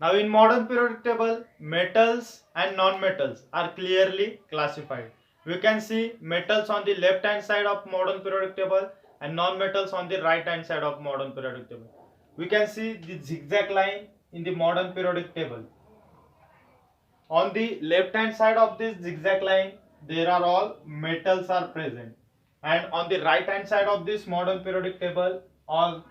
Now in modern periodic table, metals and non-metals are clearly classified. We can see metals on the left hand side of modern periodic table and non-metals on the right hand side of modern periodic table. We can see the zigzag line in the modern periodic table. On the left hand side of this zigzag line, there are all metals are present, and on the right hand side of this modern periodic table, all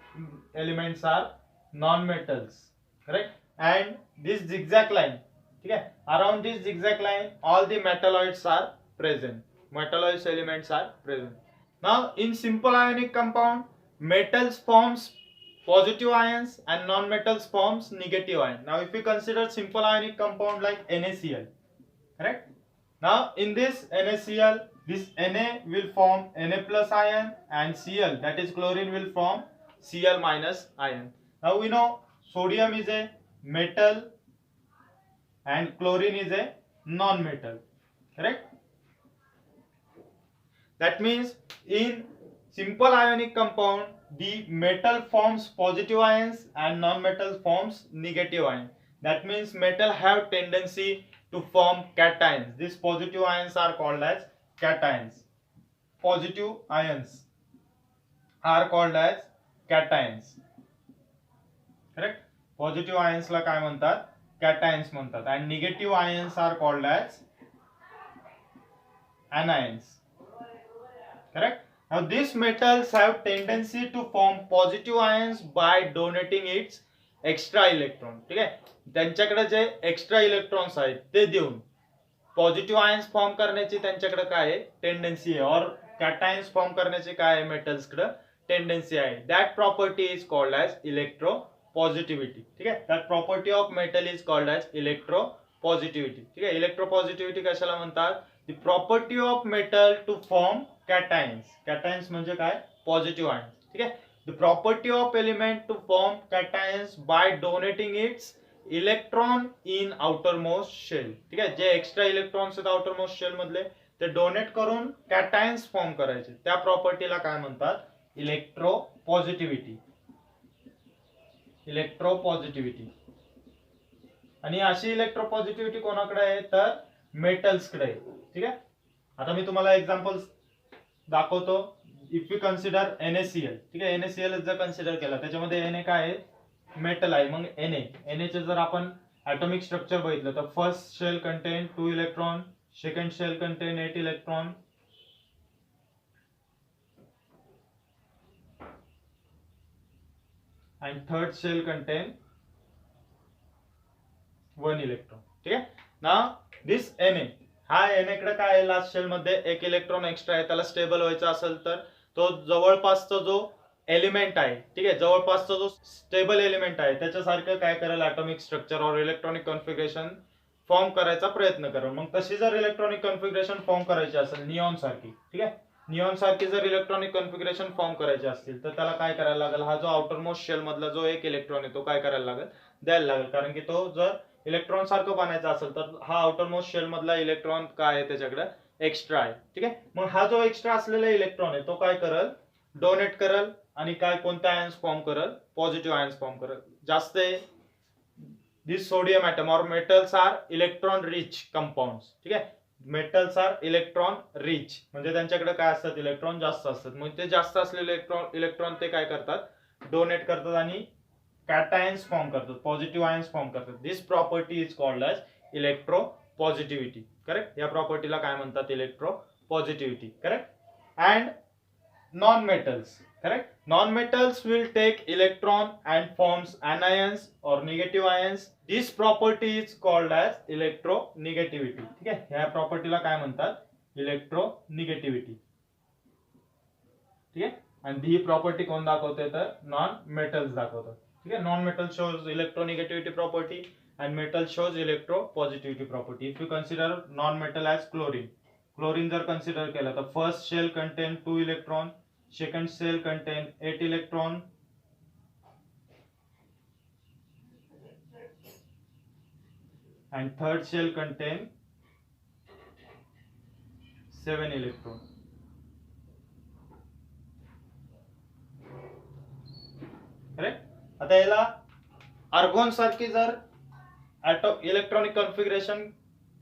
elements are non-metals, correct? And this zigzag line, okay, around this zigzag line, all the metalloids are present. Metalloids elements are present. Now, in simple ionic compound, metals forms positive ions and non-metals forms negative ion. Now if we consider simple ionic compound like NaCl, correct? Now in this NaCl, this Na will form Na plus ion, and Cl, that is chlorine, will form Cl minus ion. Now we know sodium is a metal and chlorine is a non-metal, correct? That means in simple ionic compound, the metal forms positive ions and non-metal forms negative ions. That means metal have tendency to form cations. These positive ions are called as cations. Positive ions are called as cations. Correct? Positive ions ला काय म्हणतात? Cations म्हणतात. And negative ions are called as anions. Correct? Now these metals have tendency to form positive ions by donating its extra electron. ठीक आहे, त्यांच्याकडे जे extra electrons आहेत ते देऊन पॉझिटिव्ह आयन्स फॉर्म करण्याची त्यांच्याकडे काय आहे टेंडन्सी आहे, और कॅटायन्स फॉर्म करण्याची काय आहे मेटल्सकडे टेंडन्सी आहे. That property is called as electro positivity. ठीक आहे, that property of metal is called as electro positivity. ठीक आहे, इलेक्ट्रो पॉझिटिव्हिटी कशाला म्हणतात? The property of metal to form cations. Cations म्हणजे काय? Positive ions. ठीक आहे, the property of element to form cations by donating its electron in outer most shell. ठीक आहे, जे एक्स्ट्रा इलेक्ट्रॉन्स आहेत आउटर मोस्ट शेल मधले ते डोनेट करून कॅटायन्स फॉर्म करायचे, त्या प्रॉपर्टीला काय म्हणतात? Electro positivity. Electro positivity. आणि अशी इलेक्ट्रो पॉझिटिव्हिटी कोणाकडे आहे? तर मेटल्सकडे आहे. ठीक आहे, आता मी तुम्हाला एक्झाम्पल दाखवतो. If you consider NaCl. ठीक आहे, NaCl जर कन्सिडर केला त्याच्यामध्ये Na काय आहे? मेटल आहे. मग Na चे जर आपण ॲटॉमिक स्ट्रक्चर बघितलं तर first shell contain 2 electron, second shell contain 8 electron, and third shell contain 1 electron. ठीक आहे, ना दिस Na, हा Na कडे काय आहे? लास्ट शेल मध्ये एक इलेक्ट्रॉन एक्स्ट्रा आहे. त्याला स्टेबल व्हायचा असेल तर तो जवळपासचा जो एलिमेंट आहे, ठीक आहे, जवळपासचा जो स्टेबल एलिमेंट आहे त्याच्यासारखं काय करेल? ॲटॉमिक स्ट्रक्चर और इलेक्ट्रॉनिक कॉन्फिगरेशन फॉर्म करायचा प्रयत्न करेल. मग तशी जर इलेक्ट्रॉनिक कॉन्फिगरेशन फॉर्म करायची असेल निऑन सारखी, ठीक आहे, निऑन सारखी जर इलेक्ट्रॉनिक कॉन्फिगरेशन फॉर्म करायची असतील तर त्याला काय करायला लागेल? हा जो आउटर मोस्ट शेल मधला जो एक इलेक्ट्रॉन आहे तो काय करायला लागेल? द्यायला लागेल. कारण की तो जर इलेक्ट्रॉन सारखं बनायचं असेल तर हा आउटर मोस्ट शेल मधला इलेक्ट्रॉन काय आहे? त्याच्याकडे एक्स्ट्रा आहे. ठीक आहे, मग हा जो एक्स्ट्रा असलेला इलेक्ट्रॉन आहे तो काय करल? डोनेट करल आणि काय कोणते आयन्स फॉर्म करल? पॉझिटिव्ह आयन्स फॉर्म करल. जास्त आहे दिस सोडियम ॲटम और metals are electron rich compounds. ठीक आहे, मेटल्स आर इलेक्ट्रॉन रिच म्हणजे त्यांच्याकडे काय असतात? इलेक्ट्रॉन जास्त असतात. मग ते जास्त असलेले इलेक्ट्रॉन ते काय करतात? डोनेट करतात आणि कॅटायन्स फॉर्म करतात, पॉझिटिव्ह आयन्स फॉर्म करतात. This property is called as electro positivity. Correct, या प्रॉपर्टीला काय म्हणतात? Electro positivity. Correct. And non-metals. Correct. Non-metals will take electron and forms anions or negative ions. This property is called as electronegativity. ठीक आहे, ह्या प्रॉपर्टीला काय म्हणतात? इलेक्ट्रोनिगेटिव्हिटी. ठीक आहे, आणि ही प्रॉपर्टी कोण दाखवते? तर नॉन मेटल्स दाखवतात. ठीक आहे, non metal shows electronegativity property and metal shows electropositivity property. If you consider non-metal as chlorine, chlorine जर consider केला तर first shell contain 2 electron, second shell contain 8 electron, and third shell contain 7 electron. Correct. आता याला अर्गॉन सारखी जर electronic configuration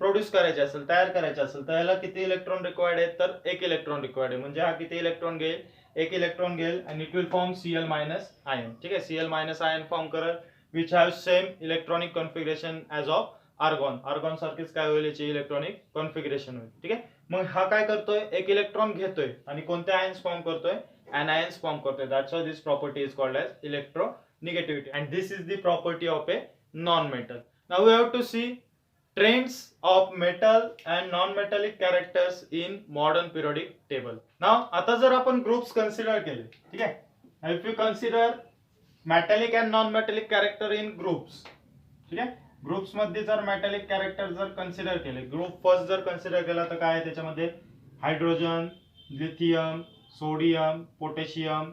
produce करायचे असेल, तयार करायचे असेल, तर याला किती इलेक्ट्रॉन रिक्वायर्ड आहे, तर एक इलेक्ट्रॉन रिक्वायर्ड आहे. म्हणजे हा किती इलेक्ट्रॉन घेईल, एक इलेक्ट्रॉन घेईल आणि it will form Cl minus ion. ठीक आहे, Cl मायनस आयन फॉर्म करेल which have same electronic configuration as of argon. Argon सारखीच काय होईल, याची इलेक्ट्रॉनिक कॉन्फिगरेशन होईल. ठीक आहे, मग हा काय करतोय, एक इलेक्ट्रॉन घेतोय आणि कोणते आयन्स फॉर्म करतोय, anions form करतोय. That's why this property is called as electronegativity, and this is the property of a non-metal. Now we have to see trends of metal and non-metallic characters in modern periodic table. Now आता जर आपण groups consider केले, ठीक आहे, if you consider metallic and non-metallic character in groups, ठीक आहे, groups मध्ये जर मेटॅलिक कॅरेक्टर जर कन्सिडर केले, ग्रुप फर्स्ट जर कन्सिडर केला तर काय आहे त्याच्यामध्ये, हायड्रोजन, लिथियम, सोडियम, पोटॅशियम,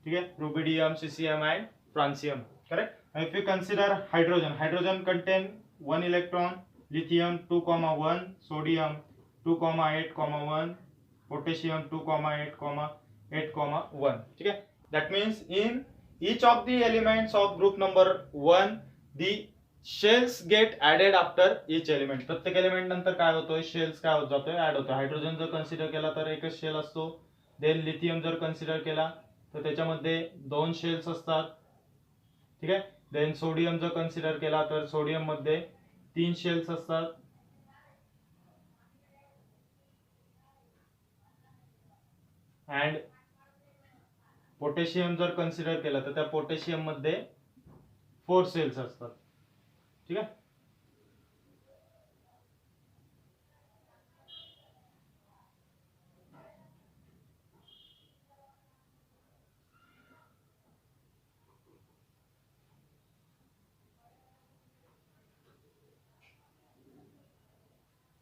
ठीक आहे, rubidium, caesium and francium. Correct. If you consider hydrogen, hydrogen contain 1 electron, lithium 2,1, sodium 2,8,1, potassium 2,8,8,1. ठीक आहे, that means in each of the elements of group number 1 the shells get added after each element. प्रत्येक element नंतर काय होतोय, shells काय होत जातोय, add होतोय. हायड्रोजन जर कन्सिडर केला तर एकच शेल असतो. देन लिथियम जर कन्सिडर केला तर त्याच्यामध्ये 2 शेल्स असतात. ठीक आहे, देन सोडियम जर कन्सिडर केला तर सोडियम मध्ये 3 शेल्स असतात. अँड पोटॅशियम जर कन्सिडर केला तर त्या पोटॅशियम मध्ये 4 शेल्स असतात. ठीक आहे,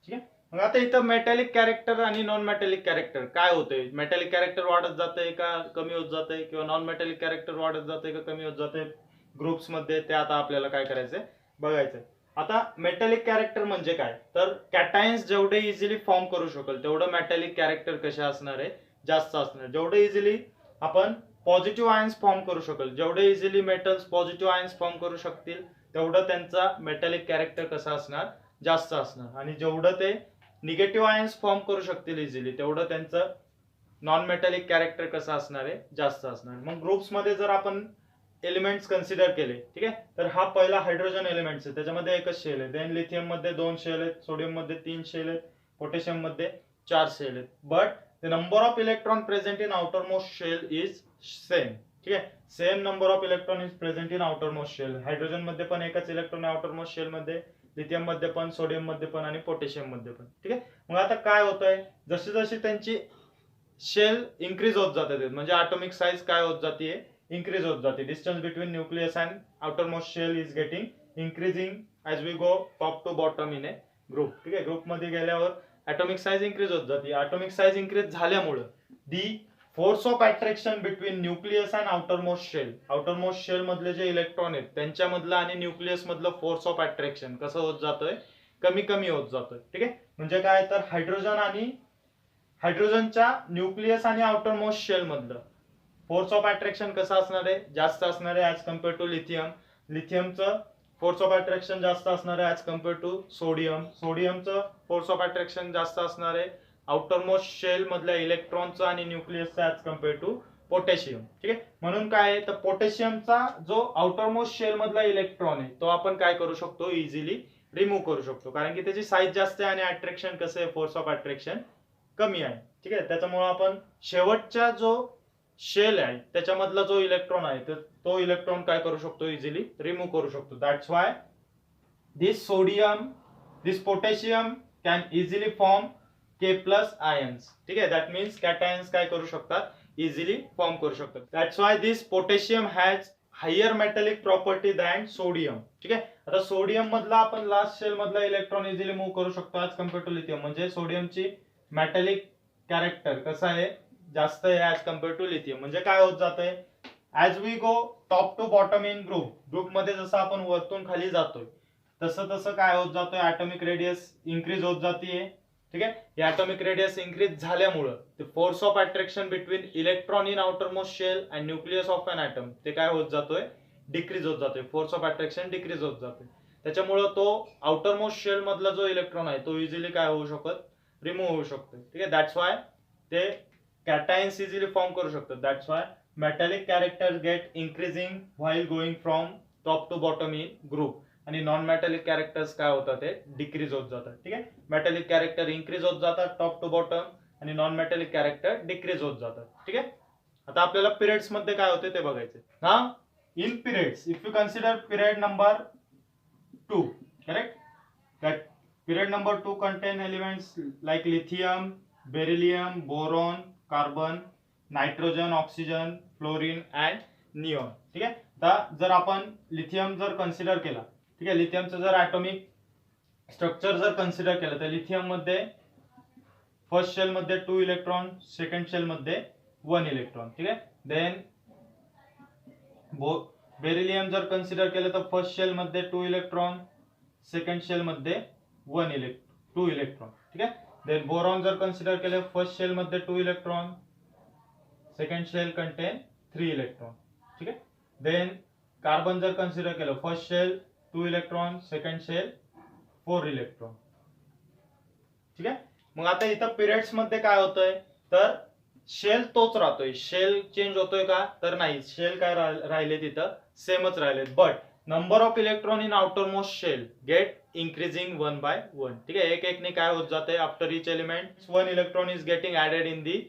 ठीक आहे. मग आता इथं मेटॅलिक कॅरेक्टर आणि नॉन मेटॅलिक कॅरेक्टर काय होतंय, मेटॅलिक कॅरेक्टर वाढत जातंय का कमी होत जातंय, किंवा नॉन मेटॅलिक कॅरेक्टर वाढत जातंय का कमी होत जातंय ग्रुप्स मध्ये, ते आता आपल्याला काय करायचंय, बघायचंय. आता मेटॅलिक कॅरेक्टर म्हणजे काय, तर कॅटायन्स जेवढे इझिली फॉर्म करू शकेल तेवढं मेटॅलिक कॅरेक्टर कसे असणार आहे, जास्त असणार. जेवढे इझिली आपण पॉझिटिव्ह आयन्स फॉर्म करू शकेल, जेवढे easily metals positive ions form करू शकतील तेवढं त्यांचा मेटॅलिक कॅरेक्टर कसा असणार, जास्त असणार. आणि जेवढं ते निगेटिव्ह आयन्स फॉर्म करू शकतील इझिली तेवढं त्यांचं नॉन मेटॅलिक कॅरेक्टर कसं असणार आहे, जास्त असणार. मग ग्रुप्स मध्ये जर आपण एलिमेंट्स कन्सिडर केले, ठीक आहे, तर हा पहिला हायड्रोजन एलिमेंट्स आहे, त्याच्यामध्ये एकच शेल आहे. देन लिथियम मध्ये 2 शेल आहेत, सोडियम मध्ये 3 शेल आहेत, पोटॅशियम मध्ये 4 शेल आहेत. But the number of electron present in outer most shell is same. ठीक आहे, same number of electron is present in outer most shell. Hydrogen मध्ये पण एकच इलेक्ट्रॉन आहे आउटर मोस्ट शेल मध्ये, लिथियम मध्ये पण, सोडियम मध्ये पण आणि पोटॅशियम मध्ये पण. ठीक आहे, मग आता काय होतंय, जशी जशी त्यांची शेल इन्क्रीज होत जाते, म्हणजे ॲटॉमिक साईज काय होत जाते, इन्क्रीज होत जाते. Distance between nucleus and outer most shell is getting increasing as we go top to bottom in a group. ठीक आहे, ग्रुप मध्ये गेल्यावर ॲटॉमिक साईज इन्क्रीज होत जाते. ॲटॉमिक साईज इन्क्रीज झाल्यामुळे the force of attraction between nucleus and outer most shell, outer most shell मधले जे electron आहेत त्यांच्यामधलं आणि न्यूक्लियस मधलं फोर्स ऑफ अट्रॅक्शन कसं होत जातोय, कमी कमी होत जातोय. ठीक आहे, म्हणजे काय, तर हायड्रोजनच्या न्यूक्लियस आणि आउटर मोस्ट शेल मधलं फोर्स ऑफ अट्रॅक्शन कसं असणार आहे, जास्त असणार आहे ऍज कम्पेअर टू लिथियम. लिथियमचं फोर्स ऑफ अट्रॅक्शन जास्त असणार आहे ऍज कम्पेअर टू सोडियम. सोडियमचं फोर्स ऑफ अट्रॅक्शन जास्त असणार आहे आउटर मोस्ट शेल मधल्या इलेक्ट्रॉनचा आणि न्यूक्लियसचा ऍज कम्पेअर टू पोटॅशियम. ठीक आहे, म्हणून काय आहे, तर पोटॅशियमचा जो आउटर मोस्ट शेल मधला इलेक्ट्रॉन आहे तो आपण काय करू शकतो, इझिली रिमूव्ह करू शकतो, कारण की त्याची साईज जास्त आहे आणि अट्रॅक्शन कसं आहे, फोर्स ऑफ अट्रॅक्शन कमी आहे. ठीक आहे, त्याच्यामुळे आपण शेवटच्या जो शेल आहे त्याच्यामधला जो इलेक्ट्रॉन आहे तो इलेक्ट्रॉन काय करू शकतो, इझिली रिमूव्ह करू शकतो. That's why this potassium can easily form K plus ions. ठीक आहे, दॅट मीन्स कॅटायन्स काय करू शकतात, इझिली फॉर्म करू शकतात. That's why this potassium has higher metallic property than sodium. ठीक आहे, आता सोडियम मधला आपण लास्ट शेल मधला इलेक्ट्रॉन इझिली मूव्ह करू शकतो ऍज कम्पेअर टू लिथियम. म्हणजे सोडियमची मेटॅलिक कॅरेक्टर कसं आहे, जास्त आहे ऍज कम्पेअर टू लिथियम. म्हणजे काय होत जातंय, as we go top to bottom in group मध्ये जसं आपण वरतून खाली जातोय तसं तसं काय होत जातोय, ॲटॉमिक रेडियस इन्क्रीज होत जाते. ठीक आहे, या ॲटॉमिक रेडियस इन्क्रीज झाल्यामुळे ते force of attraction between electron in outer most shell and nucleus of an atom ते काय होत जातोय, डिक्रीज होत जातोय. फोर्स ऑफ अट्रॅक्शन डिक्रीज होत जाते. त्याच्यामुळं तो आउटर मोस्ट शेल मधला जो इलेक्ट्रॉन आहे तो इझिली काय होऊ शकत, रिमूव्ह होऊ शकतो. ठीक आहे, दॅट्स वाय ते कॅटायन्स इझिली फॉर्म करू शकतात. That's why metallic character get increasing while going from top to bottom in group, आणि नॉन मेटॅलिक कॅरेक्टर्स काय होतात ते डिक्रीज होत जातात. ठीक आहे, मेटॅलिक कॅरेक्टर इन्क्रीज होत जातात टॉप टू बॉटम, आणि नॉन मेटॅलिक कॅरेक्टर डिक्रीज होत जातात. ठीक आहे, आता आपल्याला पिरियड्स मध्ये काय होते ते बघायचे. ना in periods if you consider period number 2, correct, that period number 2 contain elements like lithium, beryllium, boron, carbon, nitrogen, oxygen, fluorine and neon. ठीक आहे, आता जर आपण लिथियम जर कन्सिडर केला, ठीक आहे, लिथियमचं जर ॲटॉमिक स्ट्रक्चर जर कन्सिडर केलं तर लिथियम मध्ये फर्स्ट शेल मध्ये 2 इलेक्ट्रॉन, सेकंड शेल मध्ये 1 इलेक्ट्रॉन. ठीक आहे, देन बेरिलियम जर कन्सिडर केलं तर फर्स्ट शेल मध्ये 2 इलेक्ट्रॉन, सेकंड शेल मध्ये 2 इलेक्ट्रॉन. ठीक आहे, देन बोरॉन जर कन्सिडर केलं फर्स्ट शेल मध्ये 2 electron, second shell contain 3 electron. ठीक आहे, देन कार्बन जर कन्सिडर केलं first shell 2 electron, second shell 4 electron. ठीक आहे, मग आता इथं पिरियड्स मध्ये काय होतंय तर शेल तोच राहतोय. शेल चेंज होतोय का तर नाही, शेल काय राहिले तिथं सेमच राहिले, but number of electron in outer most shell get increasing 1 by 1. ठीक आहे, एक एकने काय होत जाते after each element 1 electron is getting added in the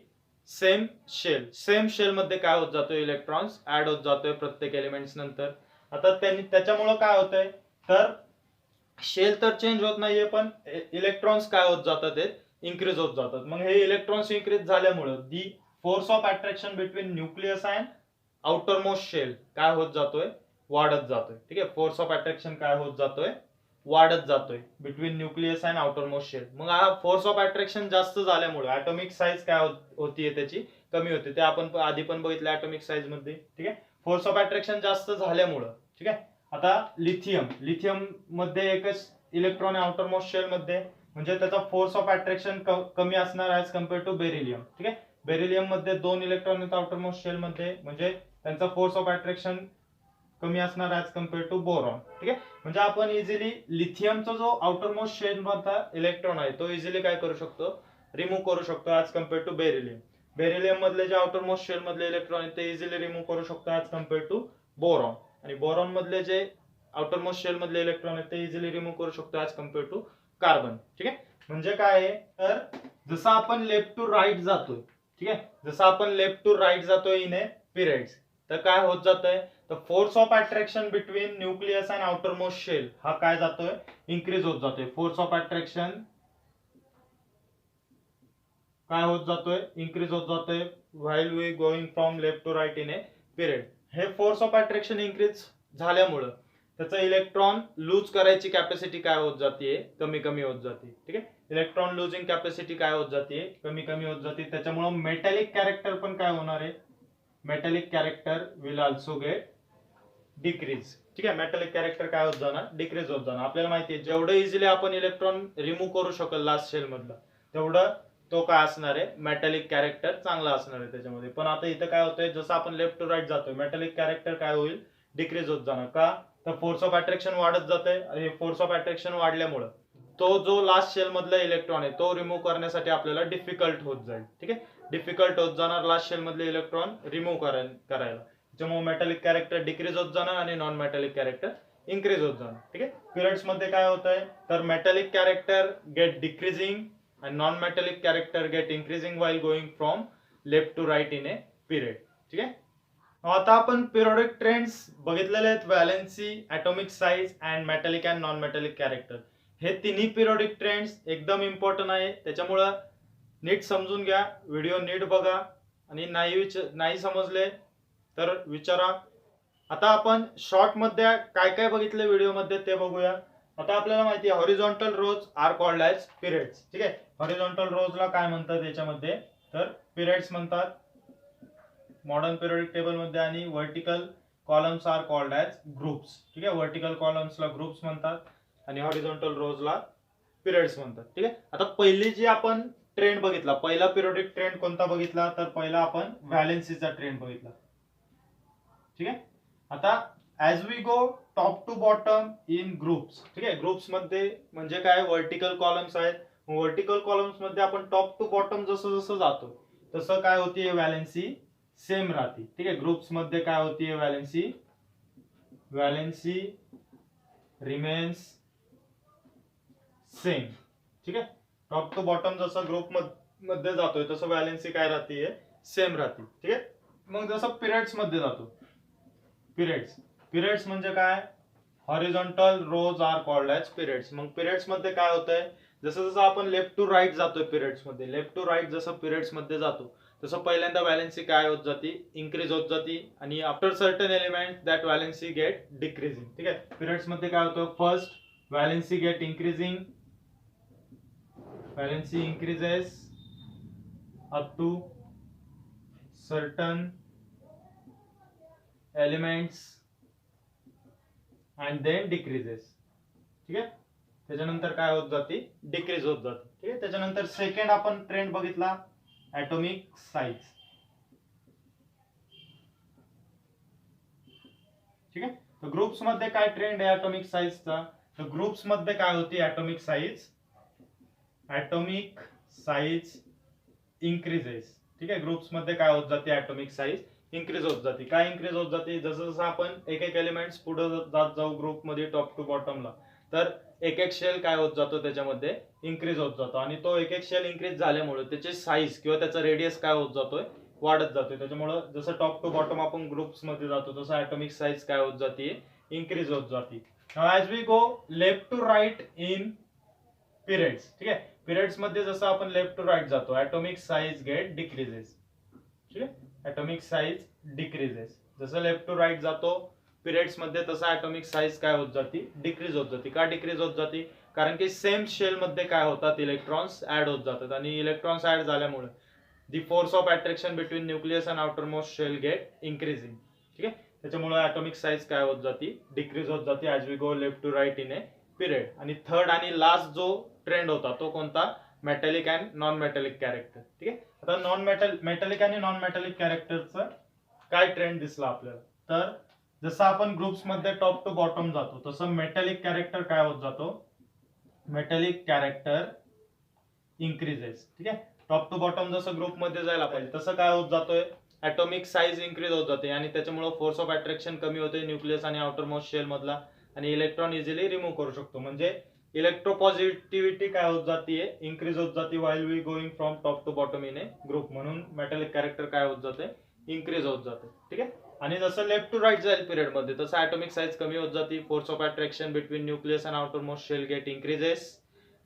same shell. Same shell मध्ये काय होत जातोय इलेक्ट्रॉन्स ऍड होत जातोय प्रत्येक एलिमेंट्स नंतर. आता त्याच्यामुळे काय होतंय तर शेल तर चेंज होत नाहीये पण इलेक्ट्रॉन्स काय होत जातात ते इन्क्रीज होत जातात. मग हे इलेक्ट्रॉन्स इन्क्रीज झाल्यामुळे the force of attraction between nucleus and outer most shell काय होत जातोय, वाढत जातोय. ठीक आहे, फोर्स ऑफ अट्रॅक्शन काय होत जातोय, वाढत जातोय between nucleus and outer most shell. मग हा फोर्स ऑफ अट्रॅक्शन जास्त झाल्यामुळे ॲटॉमिक साईज काय होतीये त्याची कमी होते. ते आपण आधी पण बघितलं ॲटॉमिक साईज मध्ये. ठीक आहे, फोर्स ऑफ अट्रॅक्शन जास्त झाल्यामुळं. ठीक आहे, आता लिथियम मध्ये एकच इलेक्ट्रॉन आहे आउटर मोस्ट शेल मध्ये, म्हणजे त्याचा फोर्स ऑफ अट्रॅक्शन कमी असणार ऍज कम्पेअर टू बेरिलियम. ठीक आहे, बेरिलियम मध्ये 2 इलेक्ट्रॉन आहेत आउटर मोस्ट शेल मध्ये, म्हणजे त्यांचा फोर्स ऑफ अट्रॅक्शन कमी असणार ऍज कम्पेअर टू बोरॉन. ठीक आहे, म्हणजे आपण इझिली लिथियमचा जो आउटर मोस्ट शेल मधला इलेक्ट्रॉन आहे तो इझिली काय करू शकतो, रिमूव्ह करू शकतो as compare to beryllium. Beryllium मधले जे आउटर मोस्ट शेल मधले इलेक्ट्रॉन आहेत ते इझिली रिमूव्ह करू शकतो ऍज कम्पेअर टू बोरॉन, आणि बोरॉन मधले जे आउटर मोस्ट शेल मधले इलेक्ट्रॉन आहेत ते इझिली रिमूव्ह करू शकतो ऍज कम्पेअर टू कार्बन. ठीक आहे, म्हणजे काय आहे तर जसं आपण लेफ्ट टू राईट जातोय, ठीक आहे, जसं आपण लेफ्ट टू राईट जातोय इन ए पिरियड्स, तर काय होत जातंय तर force of attraction between nucleus and outer most shell हा काय जातोय इन्क्रीज होत जातोय. फोर्स ऑफ अट्रॅक्शन काय होत जातोय, इन्क्रीज होत जातोय while we going from left to right in a period. हे फोर्स ऑफ अट्रॅक्शन इन्क्रीज झाल्यामुळं त्याचं इलेक्ट्रॉन लूज करायची कॅपॅसिटी काय होत जाते, कमी कमी होत जाते. ठीक आहे, इलेक्ट्रॉन लुजिंग कॅपॅसिटी काय होत जाते, कमी कमी होत जाते. त्याच्यामुळे मेटॅलिक कॅरेक्टर पण काय होणार आहे, metallic character will also get decrease. ठीक आहे, मेटॅलिक कॅरेक्टर काय होत जाणार, डिक्रीज होत जाणार. आपल्याला माहिती आहे जेवढं इझिली आपण इलेक्ट्रॉन रिमूव्ह करू शकल लास्ट शेल मधला तेवढं तो काय असणार आहे, मेटॅलिक कॅरेक्टर चांगला असणार आहे त्याच्यामध्ये. पण आता इथं काय होतंय जसं आपण लेफ्ट टू राईट जातोय मेटॅलिक कॅरेक्टर काय होईल, डिक्रीज होत जाणार. का तर फोर्स ऑफ अट्रॅक्शन वाढत जाते, आणि फोर्स ऑफ अट्रॅक्शन वाढल्यामुळे तो जो लास्ट शेल मधला इलेक्ट्रॉन आहे तो रिमूव्ह करण्यासाठी आपल्याला डिफिकल्ट होत जाईल. ठीक आहे, डिफिकल्ट होत जाणार लास्ट शेल मधले इलेक्ट्रॉन रिमूव्ह करायला. त्याच्यामुळे मेटॅलिक कॅरेक्टर डिक्रीज होत जाणार आणि नॉन मेटॅलिक कॅरेक्टर इन्क्रीज होत जाणार. ठीक आहे, पिरियड्स मध्ये काय होत आहे तर metallic character get decreasing and non-metallic character get increasing while going from left to right in a period. ठीक आहे, आता आपण पिरियोडिक ट्रेंड्स बघितलेले आहेत, valency, atomic size and metallic and non metallic character. हे तिन्ही पिरियोडिक ट्रेंड्स एकदम important आहे, त्याच्यामुळं नीट समजून घ्या, व्हिडिओ नीट बघा, आणि नाही समजले तर विचारा. आता आपण शॉर्ट मध्ये काय काय बघितले व्हिडिओ मध्ये ते बघूया. आता आपल्याला माहिती आहे हॉरिझॉन्टल रोज आर कॉल्ड ॲज पिरियड्स. ठीक आहे, हॉरिझॉन्टल रोजला काय म्हणतात याच्यामध्ये तर पिरियड्स म्हणतात मॉडर्न पिरियोडिक टेबल मध्ये, आणि vertical columns are called as groups. ठीक आहे, व्हर्टिकल कॉलम्सला ग्रुप्स म्हणतात आणि हॉरिझॉन्टल रोजला पिरियड्स म्हणतात. ठीक आहे, आता पहिली जी आपण ट्रेंड बघितला, पहिला पिरियोडिक ट्रेंड कोणता बघितला तर पहिला आपण व्हॅलेन्सीचा ट्रेंड बघितला. ठीक आहे, आता as we go top to bottom in groups, ठीक आहे. ग्रुप्स मध्ये म्हणजे काय, व्हर्टिकल कॉलम्स आहेत. व्हर्टिकल कॉलम्स मध्ये आपण टॉप टू बॉटम जसं जसं जातो तसं काय होती व्हॅलेन्सी सेम राहते, ठीक आहे. ग्रुप्स मध्ये काय होती व्हॅलेन्सी, व्हॅलेन्सी रिमेन्स सेम, ठीक आहे. टॉप टू बॉटम जसं ग्रुप मध्ये जातोय तसं व्हॅलेन्सी काय राहते, सेम राहते, ठीक आहे. मग जसं पिरियड्स मध्ये जातो, पिरियड्स म्हणजे काय, हॉरिझॉन्टल रोज आर कॉल्ड ॲज पिरियड्स. मग पिरियड्स मध्ये काय होतंय, जसं जसं आपण लेफ्ट टू राईट जातोय पिरियड्स मध्ये, लेफ्ट टू राईट जसं पिरियड्स मध्ये जातो तसं पहिल्यांदा व्हॅलेन्सी काय होत जाती, इन्क्रीज होत जाती. आणि after certain element that valency get decreasing, ठीक आहे. पिरियड्स मध्ये काय होतं, first valency get increasing, valency increases up to certain elements and then decreases, ठीक आहे. त्याच्यानंतर काय होत जाते, डिक्रीज होत जाते, ठीक आहे. त्याच्यानंतर सेकंड आपण ट्रेंड बघितला ऍटॉमिक साईज, ठीक आहे. तर ग्रुप्स मध्ये काय ट्रेंड आहे ऍटॉमिक साईजचा, तर ग्रुप्स मध्ये काय होती ऍटॉमिक साईज इन्क्रीजेस, ठीक आहे. ग्रुप्स मध्ये काय होत जाते, ऍटॉमिक साईज इन्क्रीज होत जाते. काय इन्क्रीज होत जाते, जसं जसं आपण एक एक एलिमेंट्स पुढे जात जाऊ ग्रुप मध्ये टॉप टू बॉटमला, तर एक एक शेल काय होत जातो त्याच्यामध्ये इन्क्रीज होत जातो. आणि तो एक एक शेल इन्क्रीज झाल्यामुळे त्याची साईज किंवा त्याचा रेडियस काय होत जातोय, वाढत जातोय. त्याच्यामुळे जसं टॉप टू बॉटम आपण ग्रुप्स मध्ये जातो तसं ऍटॉमिक साईज काय होत जाते, इन्क्रीज होत जाते. As we go left to right in periods, ठीक आहे. पिरियड्स मध्ये जसं आपण लेफ्ट टू राईट जातो ऍटॉमिक साईज गेट डिक्रीजेस, ठीक आहे. ऍटॉमिक साईज डिक्रीजेस, जसं लेफ्ट टू राईट जातो पिरियड्स मध्ये तसं ऍटॉमिक साईज काय होत जाते, डिक्रीज होत जाते. का डिक्रीज होत जाते, कारण की सेम शेल मध्ये काय होतात, इलेक्ट्रॉन्स ऍड होत जातात. आणि इलेक्ट्रॉन्स ऍड झाल्यामुळे the force of attraction between nucleus and outer most shell get increasing, ठीक आहे. त्याच्यामुळे ऍटॉमिक साईज काय होत जाते, डिक्रीज होत जाते as we go left to right in a period. आणि थर्ड आणि लास्ट जो ट्रेंड होता तो कोणता, metallic and non metallic character, ठीक आहे. आता मेटॅलिक आणि नॉन मेटॅलिक कॅरेक्टरचा काय ट्रेंड दिसला आपल्याला, तर जसं आपण ग्रुप्स मध्ये टॉप टू बॉटम जातो तसं मेटॅलिक कॅरेक्टर काय होत जातो, मेटॅलिक कॅरेक्टर इन्क्रीजेस, ठीक आहे. टॉप टू बॉटम जसं ग्रुप मध्ये जायला पाहिजे तसं काय होत जातोय, ऍटॉमिक साईज इन्क्रीज होत जाते. आणि त्याच्यामुळे फोर्स ऑफ अट्रॅक्शन कमी होते न्यूक्लियस आणि आउटर मोस्ट शेल मधला, आणि इलेक्ट्रॉन इझिली रिमूव्ह करू शकतो. म्हणजे इलेक्ट्रोपॉझिटिव्हिटी काय होत जाते, इन्क्रीज होत जाते while we going from top to bottom in a group. म्हणून मेटॅलिक कॅरेक्टर काय होत जाते, इन्क्रीज होत जाते, ठीक आहे. आणि जसं लेफ्ट टू राईट जाईल पिरियड मध्ये तसं ऍटॉमिक साईज कमी होत जाते. Force of attraction between nucleus and outer most shell get increases,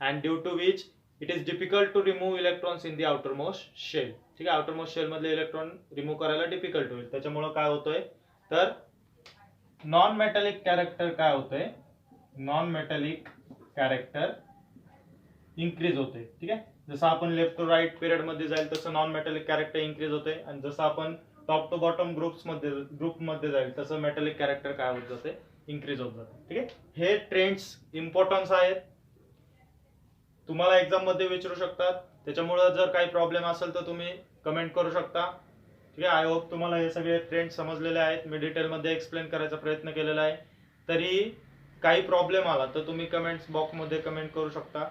and due to which it is difficult to remove electrons in the outer most shell, ठीक आहे. Outer most shell मधले electron remove करायला difficult होईल. त्याच्यामुळे काय होतंय, तर non metallic character काय होतंय, नॉन मेटॅलिक कॅरेक्टर इन्क्रीज होते, ठीक आहे. जसं आपण लेफ्ट टू राईट पिरियड मध्ये जाईल तसं नॉन मेटॅलिक कॅरेक्टर इन्क्रीज होते. आणि जसं आपण टॉप टू बॉटम ग्रुप मध्ये जाईल तसं मेटॅलिक कॅरेक्टर काय होत जाते, इन्क्रीज होत जाते, ठीक आहे. हे ट्रेंड्स इम्पॉर्टन्स आहेत, तुम्हाला एक्झाम मध्ये विचारू शकतात. त्याच्यामुळे जर काही प्रॉब्लेम असेल तर तुम्ही कमेंट करू शकता, ठीक आहे. आय होप तुम्हाला हे सगळे ट्रेंड समजलेले आहेत. मी डिटेल मध्ये एक्सप्लेन करायचा प्रयत्न केलेला आहे. तरी काही प्रॉब्लेम आला तर तुम्ही कमेंट्स बॉक्स मध्ये कमेंट करू शकता.